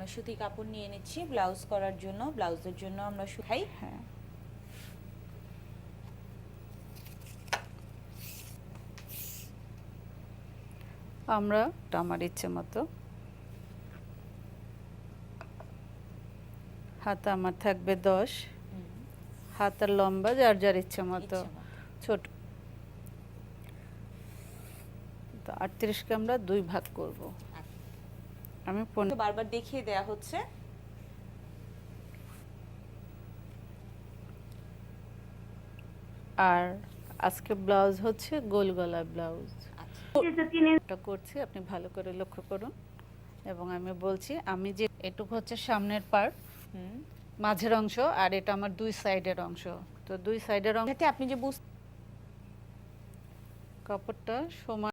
আমরা সুতি কাপড় নিয়ে নিচ্ছি ব্লাউজ করার জন্য। ব্লাউজের জন্য আমরা শুকাই। হ্যাঁ, আমরা আমার ইচ্ছে মতো হাত আমার থাকবে 10, হাতের লম্বা যার যার ইচ্ছে মতো ছোট। তো 38কে আমরা 2 ভাগ করব। আমি বারবার দেখিয়ে দেয়া হচ্ছে। আর আজকে ব্লাউজ হচ্ছে গোল গলা ব্লাউজ। এটা করছি, আপনি ভালো করে লক্ষ্য করুন। এবং আমি বলছি, আমি যে এটুকু হচ্ছে সামনের পার্ট, মাঝের অংশ, আর এটা আমার 2 সাইডের অংশ। তো 2 সাইডের অংশ আপনি যে কাপড়টা সমান